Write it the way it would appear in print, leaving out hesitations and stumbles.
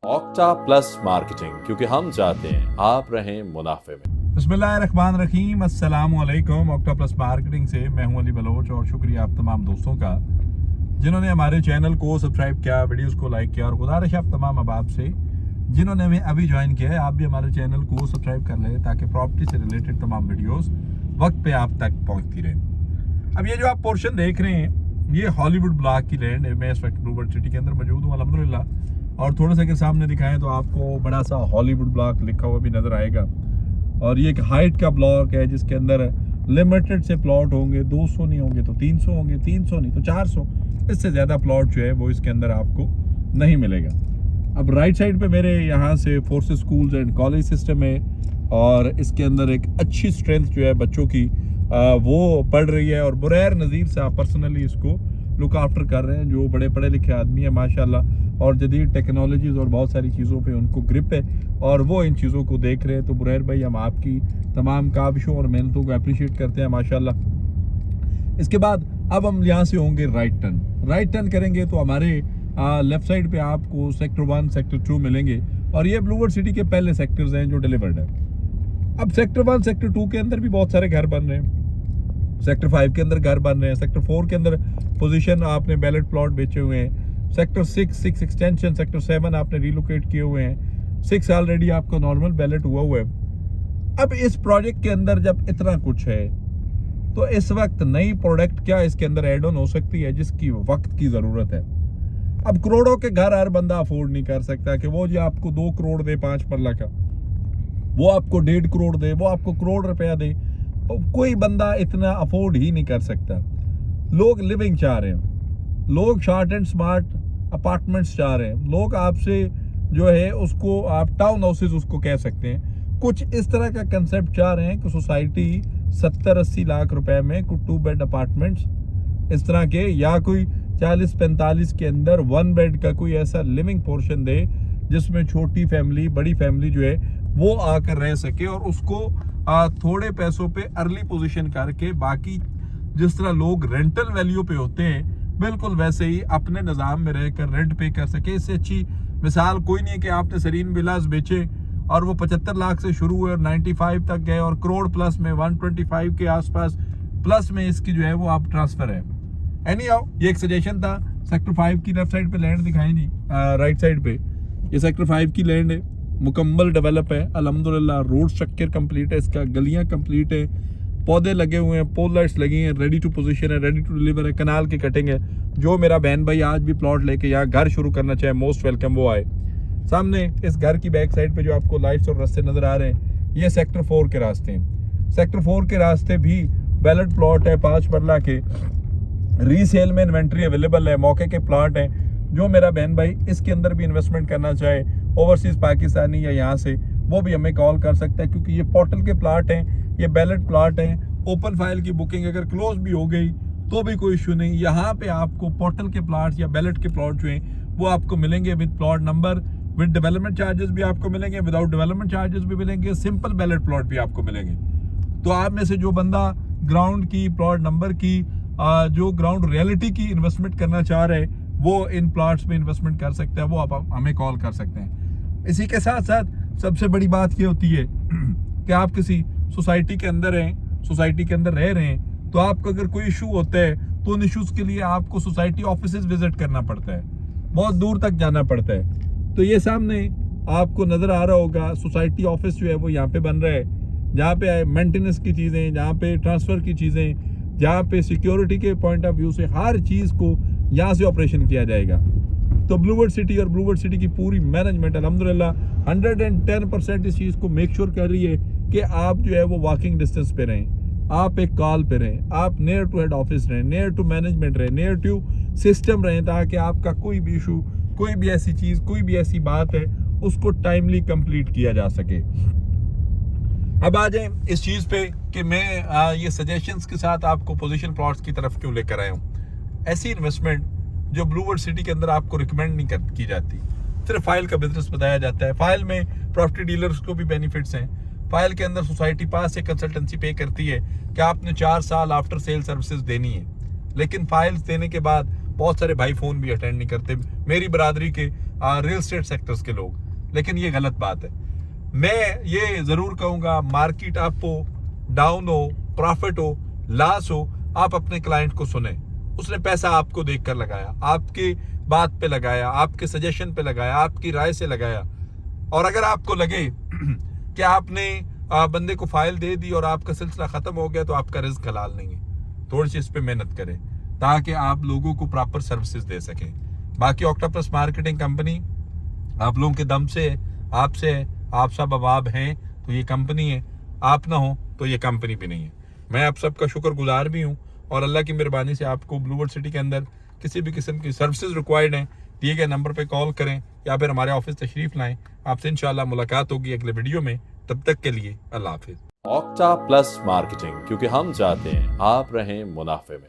Octa plus marketing, क्योंकि हम चाहते हैं आप रहें मुनाफे में। बिस्मिल्लाहिर्रहमानिर्रहीम, अस्सलामु अलैकुम। ऑक्टा प्लस मार्केटिंग से मैं हूं अली बलोच और शुक्रिया आप तमाम दोस्तों का जिन्होंने हमारे चैनल को सब्सक्राइब किया, वीडियोस को लाइक किया। और गुजारिश आप तमाम अहबाब से जिन्होंने हमें अभी ज्वाइन किया है, आप भी हमारे चैनल को सब्सक्राइब कर लें ताकि प्रॉपर्टी से रिलेटेड तमाम वीडियोस वक्त पे आप तक पहुंचती रहें। अब ये जो आप पोर्शन देख रहे हैं, ये हॉलीवुड ब्लॉक की लैंड है। मैं इस वक्त ब्लूबर्ड सिटी के अंदर मौजूद हूँ अल्हम्दुलिल्लाह। और थोड़ा सा अगर सामने दिखाएं तो आपको बड़ा सा हॉलीवुड ब्लॉक लिखा हुआ भी नज़र आएगा। और ये एक हाइट का ब्लॉक है जिसके अंदर लिमिटेड से प्लॉट होंगे। 200 नहीं होंगे तो 300 होंगे, 300 नहीं तो 400, इससे ज़्यादा प्लॉट जो है वो इसके अंदर आपको नहीं मिलेगा। अब राइट साइड पे मेरे यहाँ से forces schools and college system है और इसके अंदर एक अच्छी स्ट्रेंथ जो है बच्चों की वो पढ़ रही है। और बुरैर नज़ीर साहब पर्सनली इसको लुक आफ्टर कर रहे हैं, जो बड़े पढ़े लिखे आदमी है माशाल्लाह, और जदीद टेक्नोलॉजीज़ और बहुत सारी चीज़ों पे उनको ग्रिप है और वो इन चीज़ों को देख रहे हैं। तो बुरैर भाई, हम आपकी तमाम काविशों और मेहनतों को अप्रिशिएट करते हैं माशाल्लाह। इसके बाद अब हम यहाँ से होंगे राइट टर्न करेंगे तो हमारे लेफ्ट साइड पे आपको सेक्टर 1 सेक्टर 2 मिलेंगे और ये ब्लूबर्ड सिटी के पहले सेक्टर्स हैं जो डिलीवर्ड है। अब सेक्टर 1 सेक्टर 2 के अंदर भी बहुत सारे घर बन रहे हैं, सेक्टर 5 के अंदर घर बन रहे हैं, सेक्टर 4 के अंदर पोजीशन आपने बैलेट प्लॉट बेचे हुए हैं, सेक्टर 6 एक्सटेंशन, सेक्टर 7 आपने रिलोकेट किए हुए हैं, 6 ऑलरेडी आपका नॉर्मल बैलेट हुआ है। अब इस प्रोजेक्ट के अंदर जब इतना कुछ है तो इस वक्त नई प्रोडक्ट क्या इसके अंदर एड ऑन हो सकती है जिसकी वक्त की ज़रूरत है। अब करोड़ों के घर हर बंदा अफोर्ड नहीं कर सकता कि वो जो आपको 2 करोड़ दे 5 मरला का, वो आपको 1.5 करोड़ दे, वो आपको करोड़ रुपया दे, कोई बंदा इतना अफोर्ड ही नहीं कर सकता। लोग लिविंग चाह रहे हैं, लोग शॉर्ट एंड स्मार्ट अपार्टमेंट्स चाह रहे हैं, लोग आपसे जो है उसको आप टाउन हाउसेज उसको कह सकते हैं, कुछ इस तरह का कंसेप्ट चाह रहे हैं कि सोसाइटी 70-80 लाख रुपए में कुछ 2 बेड अपार्टमेंट्स इस तरह के, या कोई 40-45 के अंदर 1 बेड का कोई ऐसा लिविंग पोर्शन दे जिसमें छोटी फैमिली बड़ी फैमिली जो है वो आकर रह सके और उसको थोड़े पैसों पे अर्ली पोजीशन करके बाकी जिस तरह लोग रेंटल वैल्यू पे होते हैं बिल्कुल वैसे ही अपने निज़ाम में रहकर रेंट पे कर सके। इससे अच्छी मिसाल कोई नहीं है कि आपने सरीन विलास बेचे और वो 75 लाख से शुरू हुए और 95 तक गए और करोड़ प्लस में 125 के आसपास प्लस में इसकी जो है वो आप ट्रांसफर है। एनी हाउ, ये एक सजेशन था। सेक्टर 5 की लेफ्ट साइड पे लैंड दिखाई नहीं, राइट साइड पे ये सेक्टर 5 की लैंड है, मुकम्मल डेवलप है अल्हम्दुलिल्लाह। रोड स्ट्रक्चर कंप्लीट है, इसका गलियां कंप्लीट है, पौधे लगे हुए हैं, पोल लाइट्स लगी हैं, रेडी टू पोजीशन है, रेडी टू डिलीवर है, कनाल की कटिंग है। जो मेरा बहन भाई आज भी प्लॉट लेके यहाँ घर शुरू करना चाहे मोस्ट वेलकम वो आए। सामने इस घर की बैक साइड पे जो आपको लाइट्स और रास्ते नजर आ रहे हैं ये सेक्टर 4 के रास्ते हैं। सेक्टर 4 के रास्ते भी बैलेट प्लॉट है, 5 मरला के, रीसेल में इन्वेंट्री अवेलेबल है, मौके के प्लाट हैं। जो मेरा बहन भाई इसके अंदर भी इन्वेस्टमेंट करना चाहे ओवरसीज पाकिस्तानी या यहाँ से, वो भी हमें कॉल कर सकता है क्योंकि ये पोर्टल के प्लाट हैं, ये बैलेट प्लाट हैं। ओपन फाइल की बुकिंग अगर क्लोज भी हो गई तो भी कोई इशू नहीं। यहाँ पे आपको पोर्टल के प्लाट या बैलेट के प्लॉट जो हैं वो आपको मिलेंगे with plot number, with development charges भी आपको मिलेंगे, विदाउट डेवलपमेंट चार्जेस भी मिलेंगे, सिंपल बैलेट प्लॉट भी आपको मिलेंगे। तो आप में से जो बंदा ग्राउंड की, प्लॉट नंबर की, जो ग्राउंड रियलिटी की इन्वेस्टमेंट करना चाह रहे हैं वो इन प्लॉट्स में इन्वेस्टमेंट कर सकते हैं, वो आप हमें कॉल कर सकते हैं। इसी के साथ साथ सबसे बड़ी बात ये होती है कि आप किसी सोसाइटी के अंदर हैं, सोसाइटी के अंदर रह रहे हैं, तो आपको अगर कोई इशू होता है तो उन इशूज़ के लिए आपको सोसाइटी ऑफिसेज विजिट करना पड़ता है, बहुत दूर तक जाना पड़ता है। तो ये सामने आपको नज़र आ रहा होगा सोसाइटी ऑफिस जो है वो यहाँ पे बन रहा है, जहाँ पे मेंटेनेंस की चीज़ें, जहाँ पे ट्रांसफ़र की चीज़ें, जहाँ पे सिक्योरिटी के पॉइंट ऑफ व्यू से हर चीज़ को यहाँ से ऑपरेशन किया जाएगा। तो ब्लूबर्ड सिटी और ब्लूबर्ड सिटी की पूरी मैनेजमेंट अल्हम्दुलिल्लाह 110% इस चीज़ को मेक श्योर कर रही है कि आप जो है वो वॉकिंग डिस्टेंस पे रहें, आप एक कॉल पे रहें, आप नियर टू हेड ऑफिस रहें, नियर टू मैनेजमेंट रहें, नियर टू सिस्टम रहें, ताकि आपका कोई भी इशू, कोई भी ऐसी चीज़, कोई भी ऐसी बात है उसको टाइमली कंप्लीट किया जा सके। अब आ जाए इस चीज़ पे कि मैं ये सजेशंस के साथ आपको पोजीशन प्लॉट्स की तरफ क्यों लेकर आया हूँ। ऐसी इन्वेस्टमेंट जो ब्लूबर्ड सिटी के अंदर आपको रिकमेंड नहीं की जाती, सिर्फ फाइल का बिजनेस बताया जाता है। फाइल में प्रॉपर्टी डीलर्स को भी बेनिफिट्स हैं, फाइल के अंदर सोसाइटी पास से कंसल्टेंसी पे करती है कि आपने 4 साल आफ्टर सेल सर्विसेज देनी है, लेकिन फाइल्स देने के बाद बहुत सारे भाई फ़ोन भी अटेंड नहीं करते। मेरी बरादरी के रियल स्टेट सेक्टर्स के लोग, लेकिन ये गलत बात है। मैं ये जरूर कहूंगा, मार्केट आपको डाउन हो, प्रॉफिट हो, लॉस हो, आप अपने क्लाइंट को सुने। उसने पैसा आपको देखकर लगाया, आपकी बात पे लगाया, आपके सजेशन पे लगाया, आपकी राय से लगाया, और अगर आपको लगे कि आपने बंदे को फाइल दे दी और आपका सिलसिला खत्म हो गया, तो आपका रिस्क हलाल नहीं है। थोड़ी सी इस पे मेहनत करें ताकि आप लोगों को प्रॉपर सर्विसेज दे सकें। बाकी ऑक्टोपस मार्केटिंग कंपनी आप लोगों के दम से है, आपसे है, आप सब अबाब हैं तो ये कंपनी है, आप ना हो तो ये कंपनी भी नहीं है। मैं आप सबका शुक्रगुजार भी हूँ, और अल्लाह की मेहरबानी से आपको ब्लू वर्ल्ड सिटी के अंदर किसी भी किस्म की सर्विसेज रिक्वायर्ड हैं, दिए गए नंबर पे कॉल करें या फिर हमारे ऑफिस तशरीफ लाएं। आपसे इंशाल्लाह मुलाकात होगी अगले वीडियो में। तब तक के लिए अल्लाह हाफिज। ऑक्टा प्लस मार्केटिंग, क्योंकि हम चाहते हैं आप रहें मुनाफे में।